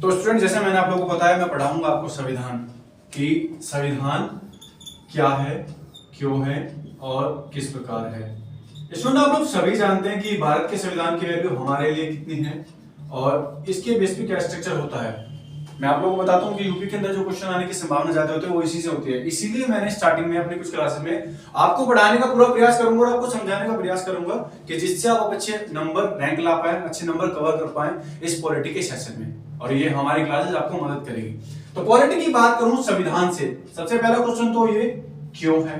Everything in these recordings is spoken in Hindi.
तो स्टूडेंट, जैसे मैंने आप लोगों को बताया, मैं पढ़ाऊंगा आपको संविधान कि संविधान क्या है, क्यों है और किस प्रकार है। स्टूडेंट, आप लोग सभी जानते हैं कि भारत के संविधान की वैल्यू हमारे लिए कितनी है और इसके बेस पे क्या स्ट्रक्चर होता है। मैं आप लोगों को बताता हूँ कि यूपी के अंदर जो क्वेश्चन आने की संभावना ज्यादा होती है वो इसी से होती है। इसीलिए मैंने स्टार्टिंग में अपनी कुछ क्लासेस में आपको पढ़ाने का पूरा प्रयास करूंगा और आपको समझाने का प्रयास करूंगा कि जिससे आप अच्छे नंबर रैंक ला पाए, अच्छे नंबर कवर कर पाए इस पॉलिटी के सेशन में, और ये हमारी क्लासेस आपको मदद करेगी। तो पॉलिटी की बात करूं संविधान से, सबसे पहला क्वेश्चन तो ये क्यों है,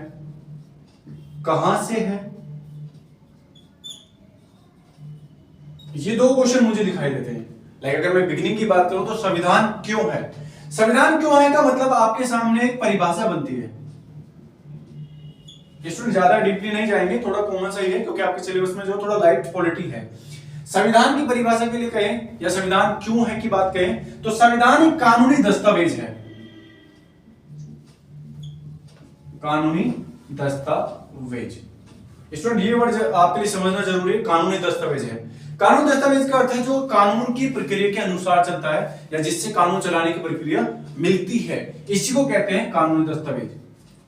कहां से है, ये दो क्वेश्चन मुझे दिखाई देते हैं। लाइक अगर मैं बिगिनिंग की बात करूं तो संविधान क्यों है, संविधान क्यों है का मतलब आपके सामने एक परिभाषा बनती है। स्टूडेंट, ज्यादा डीपली नहीं जाएंगे, थोड़ा कॉमन सा ही है क्योंकि आपके सिलेबस में जो थोड़ा लाइट पॉलिटी है। संविधान की परिभाषा के लिए कहें या संविधान क्यों है की बात कहें तो संविधान एक कानूनी दस्तावेज है। कानूनी दस्तावेज, स्टूडेंट ये वर्ड आपके लिए समझना जरूरी है। कानूनी दस्तावेज है, कानूनी दस्तावेज का अर्थ है जो कानून की प्रक्रिया के अनुसार चलता है या जिससे कानून चलाने की प्रक्रिया मिलती है, इसी को कहते हैं कानूनी दस्तावेज।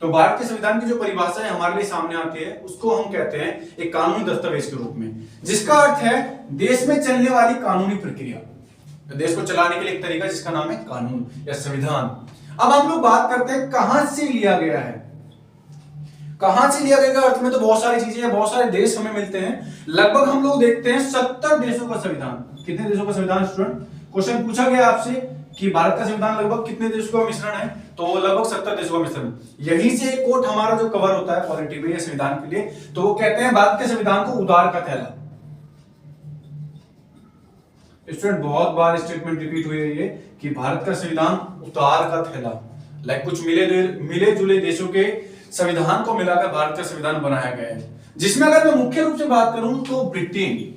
तो भारत के संविधान की जो परिभाषा है हमारे लिए सामने आती है उसको हम कहते हैं एक कानूनी दस्तावेज के रूप में, जिसका अर्थ है देश में चलने वाली कानूनी प्रक्रिया, तो देश को चलाने के लिए एक तरीका जिसका नाम है कानून या संविधान। अब हम लोग बात करते हैं कहां से लिया गया है। कहां से लिया गया का अर्थ में तो बहुत सारी चीजें हैं, बहुत सारे देश हमें मिलते हैं। लगभग हम लोग देखते हैं 70 देशों का संविधान। कितने देशों का संविधान स्टूडेंट? क्वेश्चन पूछा गया आपसे कि भारत का संविधान लगभग कितने देशों का मिश्रण है, तो लगभग 70 देशों का मिश्रण। यहीं से एक कोट हमारा जो कवर होता है पॉलिटी में या संविधान के लिए, तो वो कहते हैं भारत के संविधान को उदार का थैला। स्टूडेंट, बहुत बार स्टेटमेंट रिपीट हुई है ये कि भारत का संविधान उदार का थैला। लाइक कुछ मिले जुले देशों के संविधान को मिलाकर भारत का संविधान बनाया गया है, जिसमें अगर मैं मुख्य रूप से बात करूं तो ब्रिटेन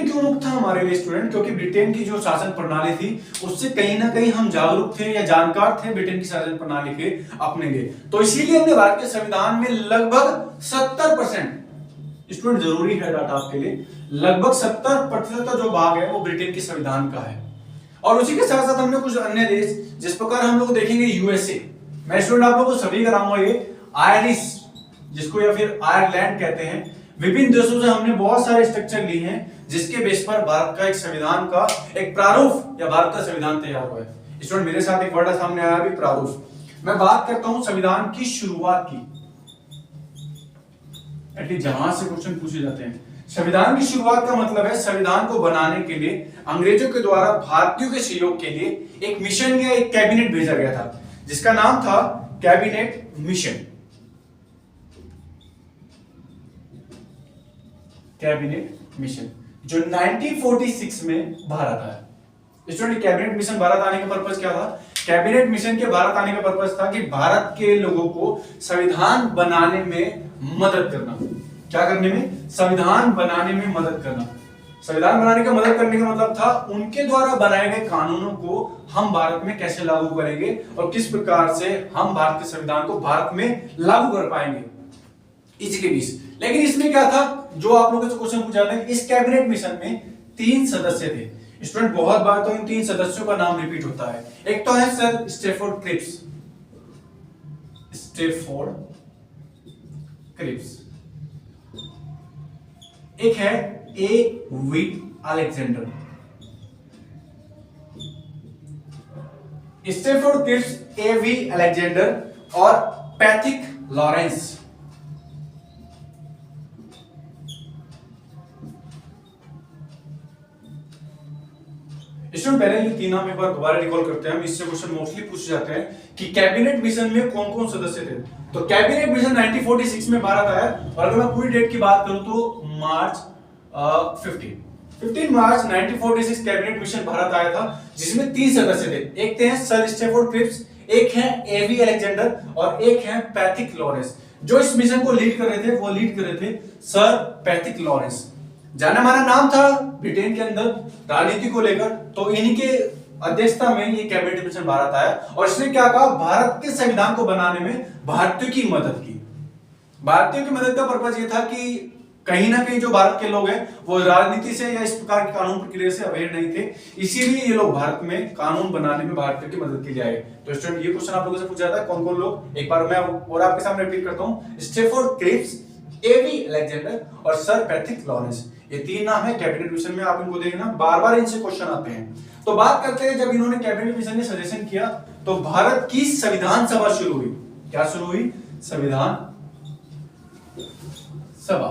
क्यों मुक्त था हमारे लिए स्टूडेंट? क्योंकि ब्रिटेन की जो शासन प्रणाली थी उससे कहीं ना कहीं हम जागरूक थे या जानकार थे ब्रिटेन की शासन प्रणाली के अपने लिए, तो इसीलिए हमने भारत के संविधान में लगभग 70%, स्टूडेंट जरूरी है डाटा आपके लिए, लगभग 70% का जो भाग है वो ब्रिटेन के संविधान का है। और उसी के साथ साथ हमने कुछ अन्य देश, जिस प्रकार हम लोग देखेंगे यूएसए, मैं स्टूडेंट आप लोगों को सभी कराऊंगा ये आयरिश, जिसको या फिर आयरलैंड कहते हैं। विभिन्न देशों से हमने बहुत सारे स्ट्रक्चर लिए हैं जिसके बेस पर भारत का एक संविधान का एक प्रारूप या भारत का संविधान तैयार हुआ है। स्टूडेंट मेरे साथ एक वर्ड सामने आया अभी, प्रारूप। मैं बात करता हूं संविधान की शुरुआत की, एटलीस्ट जहां से क्वेश्चन पूछे जाते हैं। संविधान की शुरुआत का मतलब है संविधान को बनाने के लिए अंग्रेजों के द्वारा भारतीयों के सहयोग के लिए एक मिशन या एक कैबिनेट भेजा गया था, जिसका नाम था कैबिनेट मिशन। कैबिनेट मिशन जो 1946 में भारत आया। स्टूडेंट, कैबिनेट मिशन भारत आने का पर्पस क्या था? कैबिनेट मिशन के भारत आने का पर्पस था कि भारत के लोगों को संविधान बनाने में मदद करना। क्या करने में? संविधान बनाने में मदद करना। संविधान बनाने का मदद करने का मतलब था उनके द्वारा बनाए गए कानूनों को हम भारत में कैसे लागू करेंगे और किस प्रकार से हम भारत के संविधान को भारत में लागू कर पाएंगे, इसी के बीच। लेकिन इसमें क्या था, जो आप लोगों से क्वेश्चन पूछा था, इस कैबिनेट मिशन में 3 सदस्य थे। स्टूडेंट बहुत बार तो इन 3 सदस्यों का नाम रिपीट होता है। एक तो है sir Stafford Cripps, Stafford Cripps. एक है A V. Alexander. Stafford Cripps, A V. Alexander और पैथिक लॉरेंस। स्टूडेंट पहले ये 3 नाम एक बार दोबारा रिकॉल करते हैं हम, इससे क्वेश्चन मोस्टली पूछे जाते हैं कि कैबिनेट मिशन में कौन कौन सदस्य थे। तो कैबिनेट मिशन 1946 में भारत आया, और अगर मैं पूरी डेट की बात करूं तो मार्च 15 मार्च 1946 कैबिनेट मिशन भारत आया था, जिसमें 3 सदस्य थे। एक थे सर स्टैफोर्ड क्रिप्स, एक है ए.वी. अलेक्जेंडर और एक है पैथिक लॉरेंस। जो इस मिशन को लीड कर रहे थे वो लीड कर रहे थे सर पैथिक लॉरेंस। जाना माना नाम था ब्रिटेन के अंदर राजनीति को लेकर, तो इन्हीं के अध्यक्षता में ये कैबिनेट मिशन भारत आया और इसने क्या कहा, भारत के संविधान को बनाने में भारतीयों की मदद की। भारतीयों की मदद का पर्पस ये था कि कहीं ना कहीं जो भारत के लोग हैं वो राजनीति से या इस प्रकार की कानून प्रक्रिया से अवेयर नहीं थे, इसीलिए ये लोग भारत में कानून बनाने में भारत की मदद के लिए आए। तो स्टूडेंट ये क्वेश्चन आप लोगों से पूछा था कौन कौन लोग, एक बार मैं और आपके सामने रिपीट करता हूँ। स्टेफोर्ड क्रिप्स, एवी अलेक्जेंडर और सर पैट्रिक लॉरेंस, ये तीन नाम है। कैबिनेट मिशन में आप इनको देखना, बार बार इनसे क्वेश्चन आते हैं। तो बात करते हैं जब इन्होंने कैबिनेट मिशन ने सजेशन किया तो भारत की संविधान सभा शुरू हुई। क्या शुरू हुई? संविधान सभा।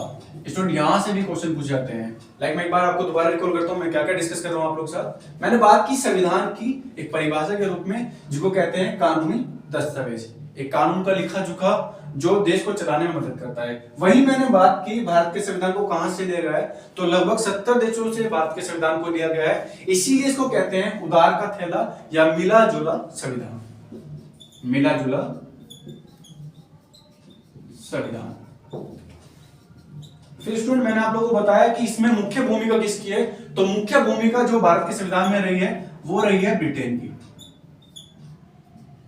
स्टूडेंट यहां से भी क्वेश्चन पूछ जाते हैं। मैं एक बार आपको दोबारा रिकॉल करता हूं मैं क्या क्या डिस्कस कर रहा हूं आप लोग के साथ। मैंने बात की संविधान की एक परिभाषा के रूप में, जिसको कहते हैं कानूनी दस्तावेज, एक कानून का लिखा जोखा जो देश को चलाने में मदद करता है। वही मैंने बात की भारत के संविधान को कहां से लिया गया है, तो लगभग 70 देशों से भारत के संविधान को लिया गया है। इसीलिए इसको कहते हैं उधार का थैला या मिला जुला संविधान, मिला जुला संविधान। फिर स्टूडेंट मैंने आप लोगों को बताया कि इसमें मुख्य भूमिका किसकी है, तो मुख्य भूमिका जो भारत के संविधान में रही है वो रही है ब्रिटेन की।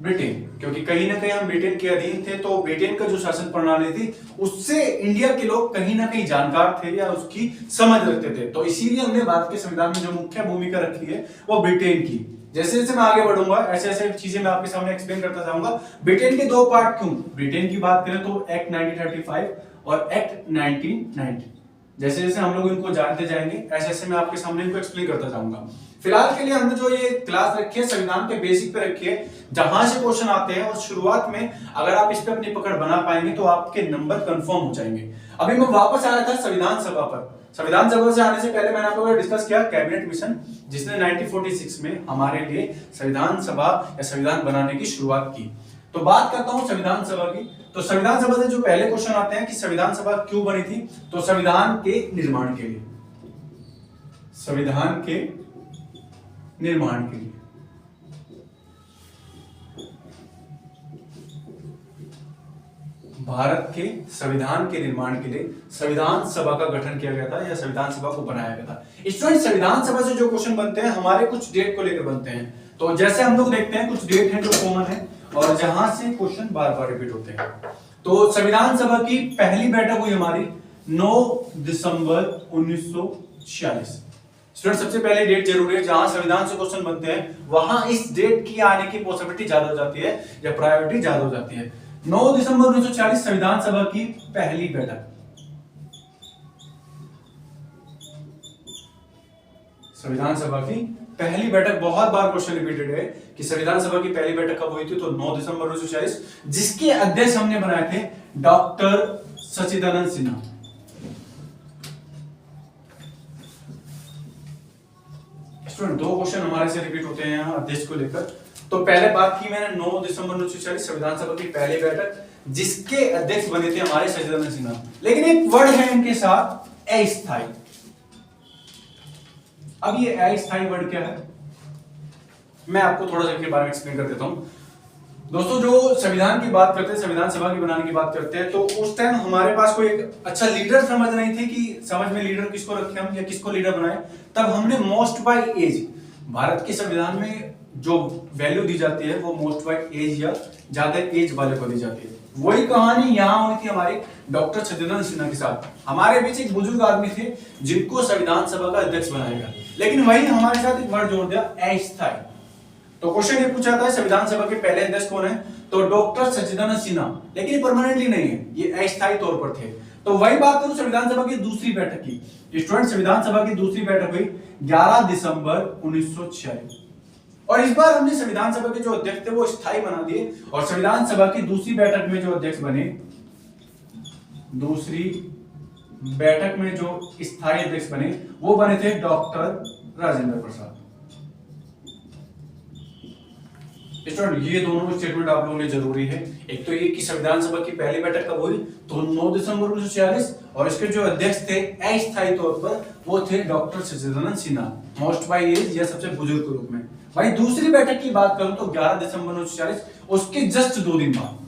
ब्रिटेन, क्योंकि कहीं ना कहीं हम ब्रिटेन के अधीन थे, तो ब्रिटेन का जो शासन प्रणाली थी उससे इंडिया के लोग कहीं ना कहीं जानकार थे या उसकी समझ रखते थे। तो इसीलिए हमने भारत के संविधान में जो मुख्य भूमिका रखी है वो ब्रिटेन की। जैसे जैसे मैं आगे बढ़ूंगा ऐसे ऐसे चीजें मैं आपके सामने एक्सप्लेन करता जाऊंगा। ब्रिटेन के दो पार्ट क्यों, ब्रिटेन की बात करें तो एक्ट 1935 और एक्ट 1990। जैसे जैसे हम लोग इनको जानते जाएंगे ऐसे ऐसे मैं आपके सामने इनको एक्सप्लेन करता जाऊंगा। फिलहाल के लिए हमने जो ये क्लास रखी है संविधान के बेसिक पे रखी है, जहां से क्वेश्चन आते हैं और शुरुआत में अगर आप इस पे अपनी पकड़ बना पाएंगे तो आपके नंबर कंफर्म हो जाएंगे। अभी मैं वापस आया था संविधान सभा पर। संविधान सभा से आने से पहले मैंने आपको डिस्कस किया कैबिनेट मिशन, जिसने 1946 में हमारे लिए संविधान सभा या संविधान बनाने की शुरुआत की। तो बात करता हूं संविधान सभा की। तो संविधान सभा से जो पहले क्वेश्चन आते हैं कि संविधान सभा क्यों बनी थी, तो संविधान के निर्माण के लिए, संविधान के निर्माण के लिए। भारत के संविधान के निर्माण के लिए संविधान सभा का गठन किया गया था या संविधान सभा को बनाया गया था। स्टूडेंट संविधान सभा से जो क्वेश्चन बनते हैं हमारे कुछ डेट को लेकर बनते हैं। तो जैसे हम लोग देखते हैं कुछ डेट हैं जो कॉमन है और जहां से क्वेश्चन बार बार रिपीट होते हैं। तो संविधान सभा की पहली बैठक हुई हमारी 9 दिसंबर 1946। स्टूडेंट सबसे पहले डेट जरूरी है, जहां संविधान से क्वेश्चन बनते हैं वहां इस डेट की आने की पॉसिबिलिटी ज्यादा हो जाती है या प्रायोरिटी ज्यादा हो जाती है। 9 दिसंबर 1946 संविधान सभा की पहली बैठक। संविधान सभा की पहली बैठक, बहुत बार क्वेश्चन रिपीटेड है कि संविधान सभा की पहली बैठक कब हुई थी, तो 9 दिसंबर 1946, जिसके अध्यक्ष हमने बनाए थे डॉक्टर सच्चिदानंद सिन्हा। स्टूडेंट दो क्वेश्चन हमारे से रिपीट होते हैं यहाँ अध्यक्ष को लेकर। तो पहले बात की मैंने 9 दिसंबर 1946 संविधान सभा की पहली बैठक, जिसके अध्यक्ष बने थे हमारे सच्चिदानंद सिन्हा। लेकिन एक वर्ड है इनके साथ, अस्थायी। अब ये अस्थायी वर्ड क्या है, मैं आपको थोड़ा सा इनके बारे में एक्सप्लेन कर देता हूं। दोस्तों जो संविधान की बात करते हैं, संविधान सभा की बनाने की बात करते हैं, तो उस टाइम हमारे पास कोई एक अच्छा लीडर समझ नहीं थे कि समझ में लीडर किसको रखें हम या किसको लीडर बनाए। तब हमने मोस्ट बाय एज, भारत के संविधान में जो वैल्यू दी जाती है वो मोस्ट बाय एज या ज्यादा एज वाले को दी जाती है। वही कहानी यहां हुई थी हमारे डॉक्टर सच्चिदानंद सिन्हा के साथ। हमारे बीच एक बुजुर्ग आदमी थे जिनको संविधान सभा का अध्यक्ष बनाया गया, लेकिन वही हमारे साथ एक वर्ड जोड़ दिया, अस्थायी। तो क्वेश्चन ये पूछा था संविधान सभा के पहले अध्यक्ष कौन है, तो डॉक्टर सच्चिदानंद सिन्हा, लेकिन परमानेंटली नहीं है, ये अस्थायी तौर पर थे। तो वही बात करूं संविधान सभा की दूसरी बैठक की। स्टूडेंट संविधान सभा की दूसरी बैठक हुई 11 दिसंबर 1946 और इस बार हमने संविधान सभा के जो अध्यक्ष थे वो स्थायी बना दिए और संविधान सभा की दूसरी बैठक में जो अध्यक्ष बने, दूसरी बैठक में जो स्थायी अध्यक्ष बने वो बने थे डॉक्टर राजेंद्र प्रसाद। स्टूडेंट ये दोनों स्टेटमेंट आप लोगों ने जरूरी है। एक तो ये कि संविधान सभा की पहली बैठक कब हुई, तो 9 दिसंबर 1946 और इसके जो अध्यक्ष थे अस्थायी तौर पर वो थे डॉक्टर सच्चिदानंद सिन्हा, मोस्ट बाय एज या सबसे बुजुर्ग के रूप में। भाई दूसरी बैठक की बात करूं तो 11 दिसंबर 1946, उसके जस्ट 2 दिन बाद,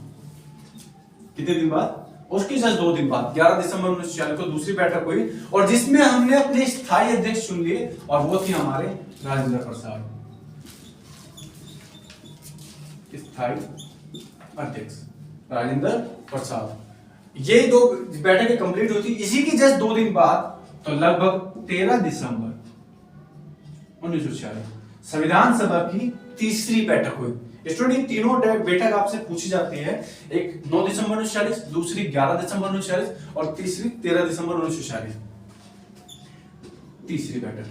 कितने दिन बाद, उसके जस्ट 2 दिन बाद 11 दिसंबर 1946 को दूसरी बैठक हुई और जिसमें हमने अपने स्थायी अध्यक्ष चुन लिए और वो थे हमारे राजेंद्र प्रसाद, स्थायी अध्यक्ष राजेंद्र प्रसाद। ये दो बैठकें कंप्लीट हुई थी। इसी की जस्ट 2 दिन बाद तो लगभग 13 दिसंबर 1946 संविधान सभा की तीसरी बैठक हुई। स्टूडेंट ये तीनों बैठक आपसे पूछी जाती है, एक 9 दिसंबर 1946, दूसरी 11 दिसंबर 1946 और तीसरी 13 दिसंबर 1946। तीसरी बैठक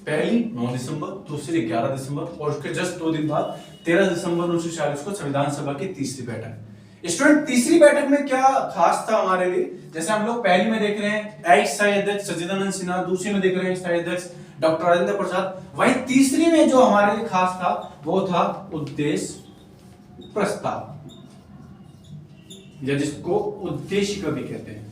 पहली 9 दिसंबर, दूसरी 11 दिसंबर और उसके जस्ट 2 दिन बाद 13 दिसंबर 1946 को संविधान सभा की तीसरी बैठक। स्टूडेंट तीसरी बैठक में क्या खास था हमारे लिए? जैसे हम लोग पहली में देख रहे हैं स्थायी अध्यक्ष सच्चिदानंद सिन्हा, दूसरी में देख रहे हैं स्थायी अध्यक्ष डॉक्टर राजेंद्र प्रसाद, वहीं तीसरी में जो हमारे लिए खास था वो था उद्देश्य प्रस्ताव, या जिसको उद्देशिका भी कहते हैं।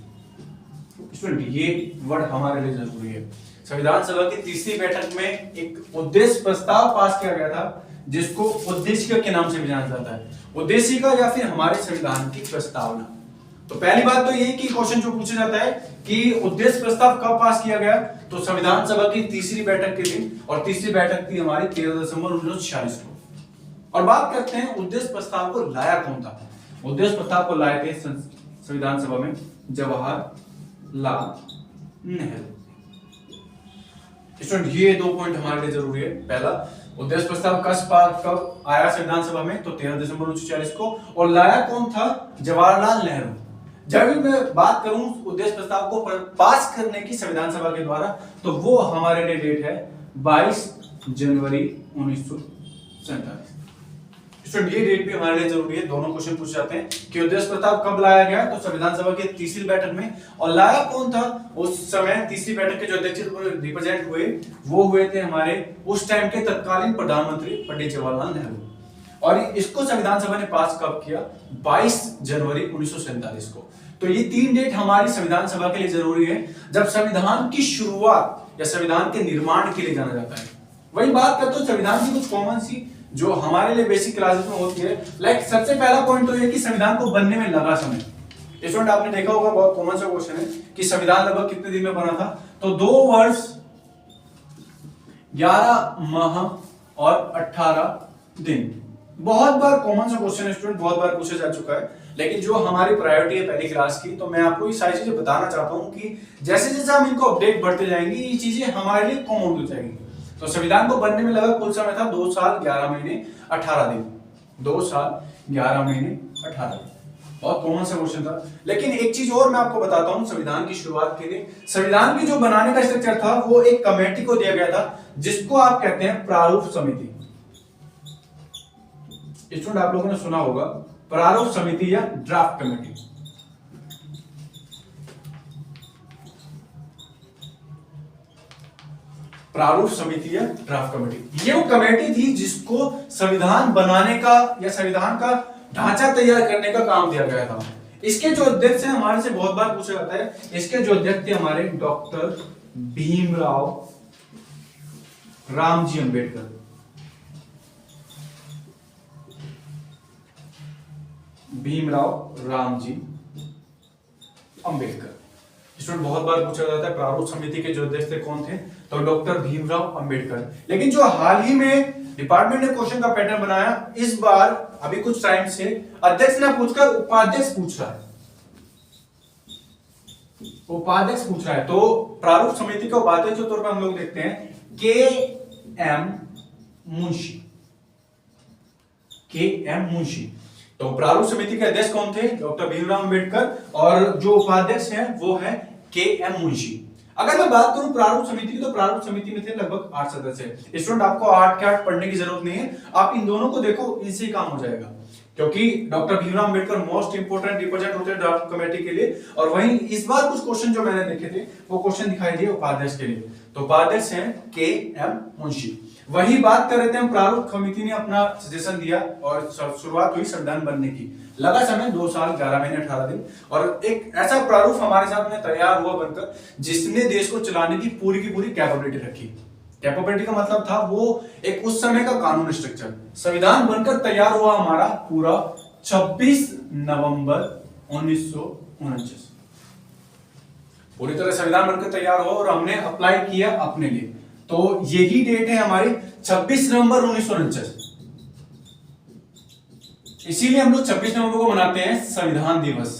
स्टूडेंट ये वर्ड हमारे लिए जरूरी है। संविधान सभा की तीसरी बैठक में एक उद्देश्य प्रस्ताव पास किया गया था, जिसको उद्देशिका के नाम से भी जाना जाता है। उद्देशिका या फिर हमारे संविधान की प्रस्तावना। तो पहली बात तो यही कि क्वेश्चन जो पूछा जाता है कि उद्देश्य प्रस्ताव कब पास किया गया, तो संविधान सभा की तीसरी बैठक के दिन, और तीसरी बैठक थी हमारी 13 दिसंबर 1946 को। और बात करते हैं उद्देश्य प्रस्ताव को लाया कौन था। उद्देश्य प्रस्ताव को लाए थे संविधान सभा में जवाहरलाल नेहरू। स्टूडेंट ये 2 पॉइंट हमारे लिए जरूरी है। पहला, उद्देश्य प्रस्ताव कब आया संविधान सभा में, तो 13 दिसंबर 1946 को, और लाया कौन था? जवाहरलाल नेहरू। जब भी मैं बात करूं उद्देश्य प्रस्ताव को पास करने की संविधान सभा के द्वारा, तो वो हमारे लिए डेट है 22 जनवरी 1947। स्टूडेंट ये डेट भी हमारे लिए जरूरी है। दोनों क्वेश्चन पूछ जाते हैं कि उद्देश्य प्रस्ताव कब लाया गया, तो संविधान सभा की तीसरी बैठक में, और लाया कौन था उस समय? तीसरी बैठक के जो अध्यक्ष रिप्रेजेंट हुए वो हुए थे हमारे उस टाइम के तत्कालीन प्रधानमंत्री पंडित जवाहरलाल नेहरू। और इसको संविधान सभा ने पास कब किया? 22 जनवरी 1947 को। तो ये 3 डेट हमारी संविधान सभा के लिए जरूरी है, जब संविधान की शुरुआत या संविधान के निर्माण के लिए जाना जाता है। वही बात करते हो संविधान की कुछ कॉमन सी जो हमारे लिए बेसिक क्लासेस में होती है। लाइक सबसे पहला पॉइंट तो ये कि संविधान को बनने में लगा समय। स्टूडेंट आपने देखा होगा, बहुत कॉमन सा क्वेश्चन है कि संविधान लगभग कितने दिन में बना था, तो 2 वर्ष 11 माह और 18 दिन। बहुत बार कॉमन सा क्वेश्चन है स्टूडेंट, बहुत बार पूछा जा चुका है, लेकिन जो हमारी प्रायोरिटी है पहली क्लास की, तो मैं आपको ये सारी चीजें बताना चाहता हूं कि जैसे जैसे हम इनको अपडेट बढ़ते जाएंगे ये चीजें हमारे लिए कॉमन हो जाएंगी। तो संविधान को बनने में लगा कुल समय था 2 साल 11 महीने 18 दिन। 2 साल 11 महीने 18 दिन, बहुत कॉमन सा क्वेश्चन था। लेकिन एक चीज और मैं आपको बताता हूं संविधान की शुरुआत के लिए। संविधान की जो बनाने का स्ट्रक्चर था वो एक कमेटी को दिया गया था, जिसको आप कहते हैं प्रारूप समिति। स्टूडेंट आप लोगों ने सुना होगा प्रारूप समिति या ड्राफ्ट कमेटी। प्रारूप समिति या ड्राफ्ट कमेटी, ये वो कमेटी थी जिसको संविधान बनाने का या संविधान का ढांचा तैयार करने का काम दिया गया था। इसके जो अध्यक्ष हैं, हमारे से बहुत बार पूछा जाता है, इसके जो अध्यक्ष थे हमारे डॉक्टर भीमराव रामजी अंबेडकर। भीमराव रामजी अंबेडकर। स्टूडेंट बहुत बार पूछा जाता है प्रारूप समिति के जो अध्यक्ष थे कौन थे, तो डॉक्टर भीमराव अंबेडकर। लेकिन जो हाल ही में डिपार्टमेंट ने क्वेश्चन का पैटर्न बनाया, इस बार अभी कुछ टाइम से अध्यक्ष ने पूछकर उपाध्यक्ष पूछ रहा है। उपाध्यक्ष पूछ रहा है, तो प्रारूप समिति का उपाध्यक्ष के तौर पर हम लोग देखते हैं के.एम. मुंशी। के.एम. मुंशी। तो प्रारूप समिति के अध्यक्ष कौन थे? डॉक्टर भीमराव अंबेडकर, और जो उपाध्यक्ष हैं वो है के.एम. मुंशी। अगर मैं बात करूं प्रारूप समिति की, तो प्रारूप समिति में थे लगभग 8 सदस्य। स्टूडेंट आपको 8 के 8 पढ़ने की जरूरत नहीं है, आप इन दोनों को देखो, इनसे काम हो जाएगा, क्योंकि doctor Bhimrao Ambedkar most important represent होते हैं ड्राफ्ट कमेटी के लिए। और वहीं इस बार कुछ क्वेश्चन जो मैंने देखे थे वो क्वेश्चन दिखाई दिए उपाध्यक्ष के लिए, तो उपाध्यक्ष हैं के.एम. मुंशी। वही बात कर रहे थे हम, प्रारूप समिति ने अपना सजेशन दिया और शुरुआत हुई संविधान बनने की। लगा समय 2 साल 11 महीने 18 दिन, और एक ऐसा प्रारूप हमारे सामने तैयार हुआ बनकर जिसने देश को चलाने की पूरी कैपेबिलिटी रखी। कैपेबिलिटी का मतलब था वो एक उस समय का कानून स्ट्रक्चर। संविधान बनकर तैयार हुआ हमारा पूरा 26 नवंबर 1949। पूरी तरह संविधान बनकर तैयार हुआ और हमने अप्लाई किया अपने लिए। तो यही डेट है हमारी 26 नवंबर 1949। इसीलिए हम लोग 26 नवंबर को मनाते हैं संविधान दिवस।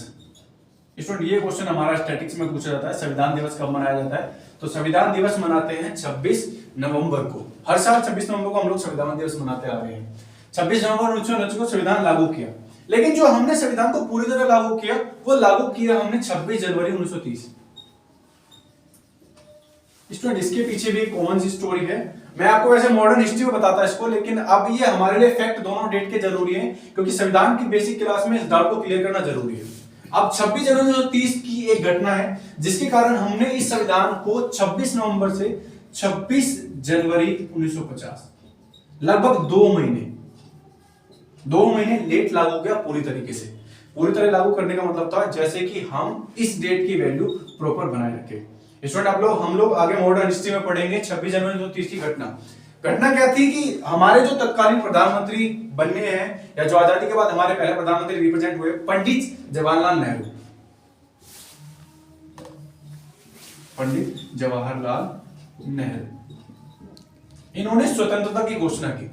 स्टूडेंट ये क्वेश्चन हमारा स्टैटिक्स में पूछा जाता है, संविधान दिवस कब मनाया जाता है? तो संविधान दिवस मनाते हैं 26 नवंबर को। हर साल 26 नवंबर को हम लोग संविधान दिवस मनाते आ रहे हैं। 26 नवंबर 1949 को संविधान लागू किया, लेकिन जो हमने संविधान को पूरी तरह लागू किया वो लागू किया हमने 26 जनवरी 1930। स्टूडेंट इसके पीछे भी एक कॉमन सी स्टोरी है। मैं आपको वैसे मॉडर्न हिस्ट्री में बताता इसको, लेकिन अब ये हमारे लिए फैक्ट दोनों डेट के जरूरी हैं, क्योंकि संविधान की बेसिक क्लास में इस डाउट को क्लियर करना जरूरी है। अब 26 जनवरी 1930 की एक घटना है जिसके कारण हमने इस संविधान को 26 नवंबर से 26 जनवरी 1950 लगभग 2 महीने लेट लागू किया पूरी तरीके से। पूरी तरह लागू करने का मतलब था जैसे कि हम इस डेट की वैल्यू प्रॉपर बनाए रखें। स्टूडेंट हम लोग आगे मॉडर्न हिस्ट्री में पढ़ेंगे 26 जनवरी 1930 की घटना क्या थी कि हमारे जो तत्कालीन प्रधानमंत्री बनने हैं या जो आजादी के बाद हमारे पहले प्रधानमंत्री रिप्रेजेंट हुए पंडित जवाहरलाल नेहरू। पंडित जवाहरलाल नेहरू, इन्होंने स्वतंत्रता की घोषणा की।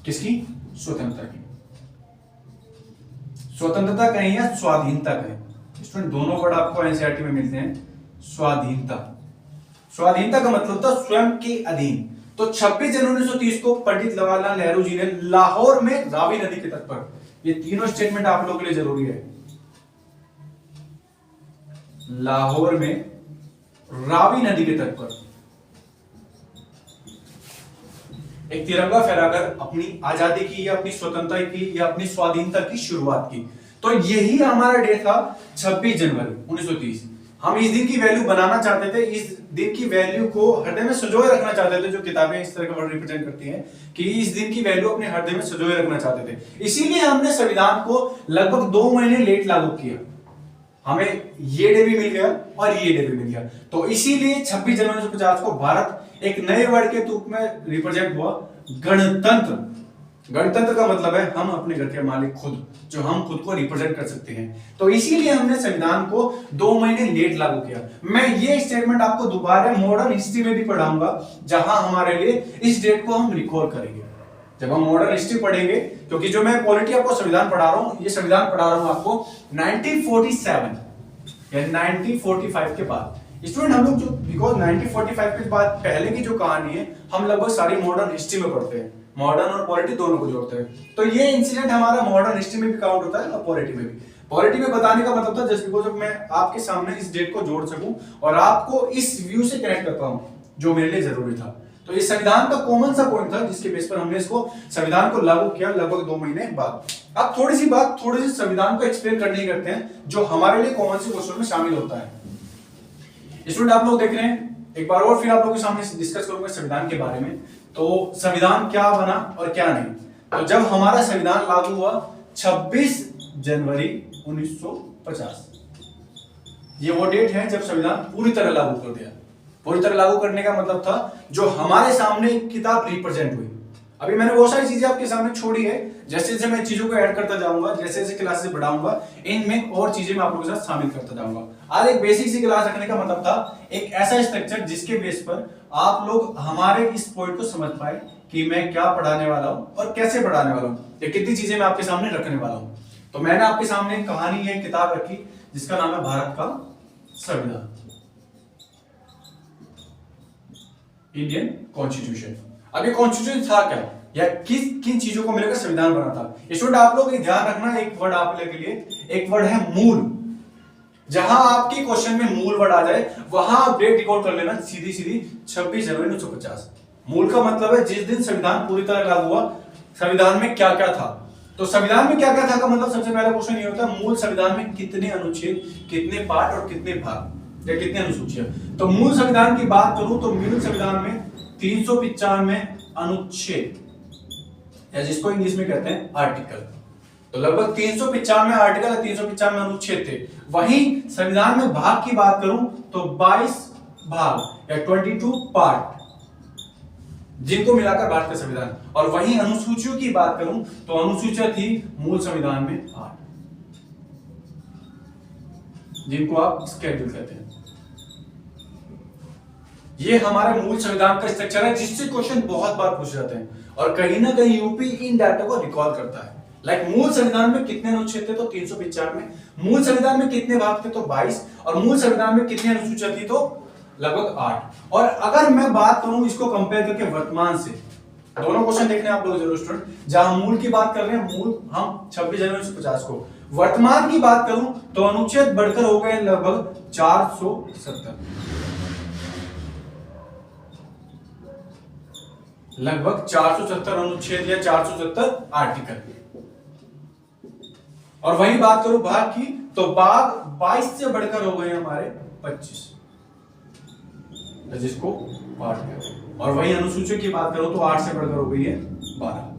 किसकी? स्वतंत्रता की। स्वतंत्रता कहें या स्वाधीनता कहें, स्टूडेंट दोनों वर्ड आपको एनसीईआरटी में मिलते हैं। स्वाधीनता, स्वाधीनता का मतलब था स्वयं के अधीन। तो 26 जनवरी 1930 को पंडित जवाहरलाल नेहरू जी ने लाहौर में रावी नदी के तट पर, ये तीनों स्टेटमेंट आप लोगों के लिए जरूरी है, लाहौर में रावी नदी के तट पर एक तिरंगा फहराकर अपनी आजादी की या अपनी स्वतंत्रता की या अपनी स्वाधीनता की शुरुआत की। तो यही हमारा डे था 26 जनवरी 1930। हम इस दिन की वैल्यू बनाना चाहते थे, इस दिन की वैल्यू को हृदय में संजोए रखना चाहते थे। जो किताबें इस तरह का वर्ड रिप्रेजेंट करती हैं कि इस दिन की वैल्यू अपने हृदय में संजोए रखना चाहते थे, इसीलिए हमने संविधान को लगभग 2 महीने लेट लागू किया। हमें ये डे भी मिल गया और ये डे भी मिल गया। तो इसीलिए 26 जनवरी 1950 को भारत एक नए वर्ड के रूप में रिप्रेजेंट हुआ, गणतंत्र। गणतंत्र का मतलब है हम अपने घर के मालिक खुद, जो हम खुद को रिप्रेजेंट कर सकते हैं। तो इसीलिए हमने संविधान को 2 महीने लेट लागू किया। मैं ये स्टेटमेंट आपको दोबारा मॉडर्न हिस्ट्री में भी पढ़ाऊंगा, जहां हमारे लिए इस डेट को हम रिकॉल करेंगे जब हम मॉडर्न हिस्ट्री पढ़ेंगे। क्योंकि जो मैं पॉलिटी आपको संविधान पढ़ा रहा हूं, ये संविधान पढ़ा रहा हूं आपको 1947 या 1945 के बाद। स्टूडेंट हम लोग जो बिकॉज 1945 के बाद पहले की जो कहानी है हम लगभग सारी मॉडर्न हिस्ट्री में पढ़ते हैं, मॉडर्न और पॉलिटी दोनों को जोड़ते हैं। तो ये इंसिडेंट हमारा मॉडर्न हिस्ट्री में भी काउंट होता है और पॉलिटी में भी। पॉलिटी में बताने का मतलब था जस्ट बिकॉज मैं आपके सामने इस डेट को जोड़ सकूं और आपको इस व्यू से कनेक्ट कर पाऊं, जो मेरे लिए जरूरी था। तो ये संविधान का कॉमन सा पॉइंट था जिसके बेस पर हमने इसको संविधान को लागू किया लगभग 2 महीने बाद। अब थोड़ी सी संविधान को एक्सप्लेन करने करते हैं जो हमारे लिए कॉमन से क्वेश्चन में शामिल होता है। स्टूडेंट आप लोग देख रहे हैं, एक बार और फिर आप लोगों के सामने डिस्कस करूंगा संविधान के बारे में। तो संविधान क्या बना और क्या नहीं। तो जब हमारा संविधान लागू हुआ 26 जनवरी 1950, ये वो डेट है जब संविधान पूरी तरह लागू कर दिया। पूरी तरह लागू करने का मतलब था जो हमारे सामने एक किताब रिप्रेजेंट हुई। अभी मैंने बहुत सारी चीजें आपके सामने छोड़ी है, जैसे जैसे मैं चीजों को ऐड करता जाऊंगा, जैसे जैसे क्लासेस बढ़ाऊंगा, इनमें और चीजें मैं आप लोगों के साथ शामिल करता जाऊंगा। आज एक बेसिक सी क्लास रखने का मतलब था एक ऐसा स्ट्रक्चर जिसके बेस पर आप लोग हमारे इस पॉइंट को समझ पाए कि मैं क्या पढ़ाने वाला हूं और कैसे पढ़ाने वाला हूं, या कितनी चीजें मैं आपके सामने रखने वाला हूं। तो मैंने आपके सामने एक कहानी है, किताब रखी जिसका नाम है भारत का संविधान, इंडियन कॉन्स्टिट्यूशन। अब ये कॉन्स्टिट्यूशन था क्या या किन चीजों को मिलकर संविधान बना था। स्टूडेंट आप लोग ध्यान रखना, एक वर्ड आप लोगों के लिए, एक वर्ड है मूल। जहां आपके क्वेश्चन में मूल वर्ड आ जाए वहां आप डेट रिकॉर्ड कर लेना सीधी 26 जनवरी 1950। मूल का मतलब है जिस दिन संविधान पूरी तरह लागू हुआ, संविधान में क्या क्या था। तो संविधान में क्या क्या था का मतलब सबसे पहला क्वेश्चन ये होता है मूल संविधान में कितने अनुच्छेद, कितने पार्ट और कितने भाग या कितने अनुसूचियां। तो मूल संविधान की बात करूं तो मूल संविधान में 395 अनुच्छेद या जिसको इंग्लिश में कहते हैं आर्टिकल, तो लगभग 395 आर्टिकल या 395 अनुच्छेद थे। वहीं संविधान में भाग की बात करूं तो 22 भाग या 22 पार्ट जिनको मिलाकर भारत का संविधान। और वहीं अनुसूचियों की बात करूं तो अनुसूचियां थी मूल संविधान में 8, जिनको आप स्केड्यूल कहते हैं। ये हमारे मूल संविधान का स्ट्रक्चर है जिससे क्वेश्चन बहुत बार पूछे जाते हैं और कहीं ना कहीं यूपी इन डाटा को रिकॉल करता है। लाइक मूल संविधान में कितने अनुच्छेद थे? तो 395। मूल संविधान में कितने भाग थे? तो 22। और मूल संविधान में कितनी अनुसूचियां थी? तो लगभग 8। और अगर मैं बात करूं इसको कंपेयर करके वर्तमान से, दोनों क्वेश्चन देखने आप लोग जरूर स्टूडेंट। जहां मूल की बात कर रहे हैं, मूल हम 26 जनवरी 1950 को, वर्तमान की बात करूं तो अनुच्छेद बढ़कर हो गए लगभग 470, लगभग 470 अनुच्छेद या 470 आर्टिकल। और वही बात करूं भाग की, तो भाग 22 से बढ़कर हो गए हमारे 25, जिसको पार्ट कहते हैं। और वही अनुसूचियों की बात करूं तो 8 से बढ़कर हो गई है 12।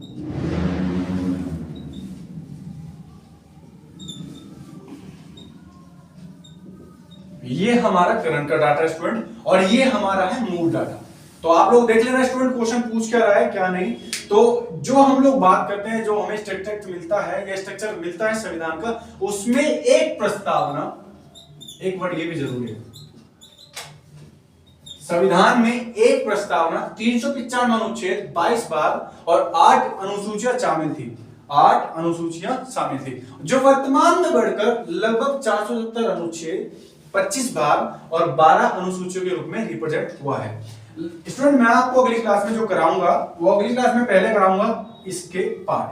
ये हमारा करंट का डाटा स्टूडेंट, और ये हमारा है मूल डाटा। तो आप लोग देख लेना स्टूडेंट क्वेश्चन पूछ क्या रहा है क्या नहीं। तो जो हम लोग बात करते हैं, जो हमें स्ट्रक्चर मिलता है या स्ट्रक्चर मिलता है संविधान का, उसमें एक प्रस्तावना, एक वर्ड ये भी जरूरी है, संविधान में एक प्रस्तावना, 395 अनुच्छेद, 22 भाग और 8 अनुसूचियां शामिल थी। 8 अनुसूचियां शामिल थी, जो वर्तमान में बढ़कर लगभग 470 अनुच्छेद, 25 भाग और 12 अनुसूचियों के रूप में रिप्रेजेंट हुआ है। स्टूडेंट मैं आपको अगली क्लास में जो कराऊंगा, वो अगली क्लास में पहले कराऊंगा इसके पार्ट,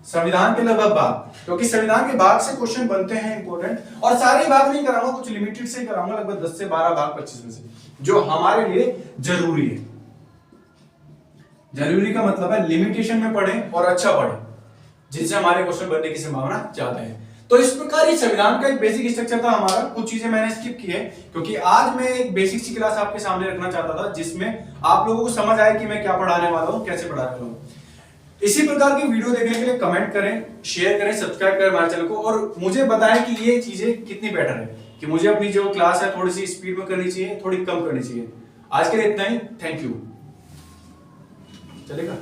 संविधान के लगभग भाग, क्योंकि संविधान के भाग से क्वेश्चन बनते हैं इंपॉर्टेंट। और सारे भाग नहीं कराऊंगा, कुछ लिमिटेड से ही कराऊंगा, लगभग 10 से 12 भाग 25 में से, जो हमारे लिए जरूरी है। जरूरी का मतलब है लिमिटेशन में पढ़ें और अच्छा पढ़ें, जिनसे हमारे क्वेश्चन बनने की संभावना ज्यादा है। तो इस प्रकार ये संविधान का एक बेसिक स्ट्रक्चर था हमारा। कुछ चीजें मैंने स्किप की है, क्योंकि आज मैं एक बेसिक सी क्लास आपके सामने रखना चाहता था, जिसमें आप लोगों को समझ आए कि मैं क्या पढ़ाने वाला हूं, कैसे पढ़ाने वाला हूं। इसी प्रकार की वीडियो देखने के लिए कमेंट करें, शेयर करें, सब्सक्राइब करें हमारे चैनल को, और मुझे बताएं कि ये चीजें कितनी बेटर है, कि मुझे अपनी जो क्लास है थोड़ी सी स्पीड में करनी चाहिए, थोड़ी कम करनी चाहिए। आज के लिए इतना ही, थैंक यू। चलेगा।